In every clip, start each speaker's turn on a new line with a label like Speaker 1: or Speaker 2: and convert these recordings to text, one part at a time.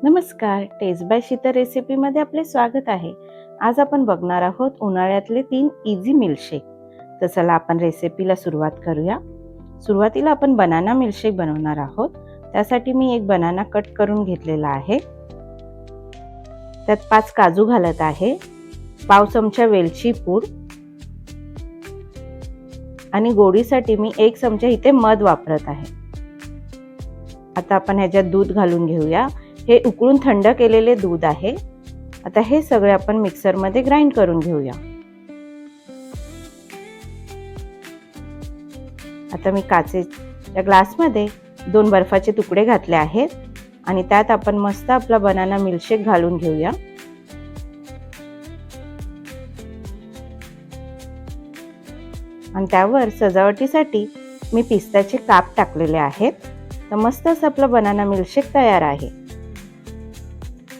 Speaker 1: नमस्कार, test by Sheetal रेसिपीमध्ये आपले स्वागत आहे। आज आपण बघणार आहोत उन्हाळ्यातले 3 इझी मिल्कशेक। तर चला आपण रेसिपीला सुरुवात करूया। सुरुवातीला आपण बनाना मिल्कशेक बनवणार आहोत। त्यासाठी मी एक बनाना कट करून घेतलेला आहे। त्यात 5 काजू घालत आहे, पाव चमचा वेलची पूड आणि गोडीसाठी मी 1 चमचा इथे मध वापरत आहे। आता आपण ह्याच्यात दूध घालून घेऊया। हे उकळून थंड केलेले दूध आहे। आता हे सगळे आपण मिक्सर मध्ये ग्राइंड करून घेऊया। आता मी काचेच्या ग्लास मध्ये 2 बर्फाचे तुकडे घातले आहेत आणि त्यात आपण मस्त आपला बनाना मिल्कशेक घालून घेऊया। आणि त्यावर सजावटीसाठी मी पिस्त्याचे काप टाकलेले आहेत। तर मस्त असं आपला बनाना मिल्कशेक तयार आहे।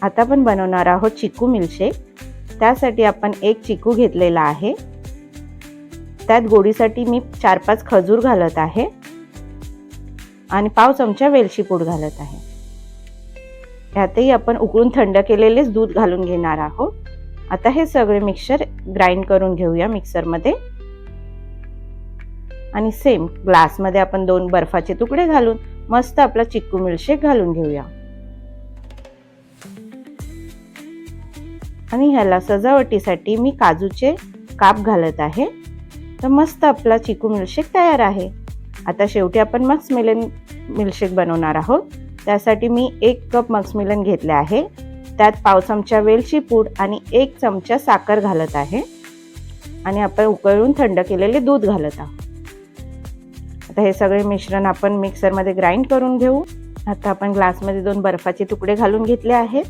Speaker 1: आता आपण बनवणार आहोत चिकू मिल्कशेक। त्यासाठी आपण 1 चिकू घेतलेला आहे। त्यात गोडीसाठी मी 4-5 खजूर घालत आहे आणि पाव चमचा वेलची पूड घालत आहे। यातही आपण उकळून थंड केलेलेच दूध घालून घेणार आहोत। आता हे सगळे मिक्सचर ग्राइंड करून घेऊया मिक्सर मध्ये। आणि सेम ग्लास मध्ये आपण 2 बर्फाचे तुकडे घालून मस्त आपला चिकू मिल्कशेक घालून घेऊया। आणि ह्याला सजावटीसाठी मी काजूचे काप घालत आहे। तर मस्त आपला चिकू मिल्कशेक तयार आहे। आता शेवटी आपण मस्कमेलन मिल्कशेक बनवणार आहोत। त्यासाठी मी 1 कप मस्कमेलन घेतले आहे। त्यात पाव चमचा वेलची पूड आणि 1 चमचा साखर घालत आहे आणि आपण उकळून थंड केलेले दूध घालत आहोत। आता हे सगळे मिश्रण आपण मिक्सर मध्ये ग्राइंड करून घेऊ। आता आपण ग्लास मध्ये 2 बर्फाचे तुकडे घालून घेतले आहेत।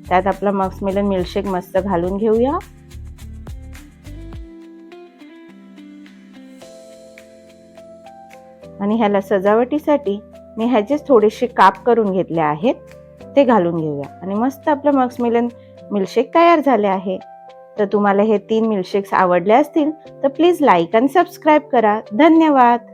Speaker 1: त्यात आपला मस्कमेलन मिल्कशेक मस्त घालून घेऊया। आणि ह्याला सजावटीसाठी मी ह्याचेच थोडेसे काप करून घेतले आहेत, ते घालून घेऊया। आणि मस्त आपलं मस्कमेलन मिल्कशेक तयार झाले आहे। तर तुम्हाला हे 3 मिल्कशेक्स आवडले असतील तर प्लीज लाईक आणि सबस्क्राइब करा। धन्यवाद।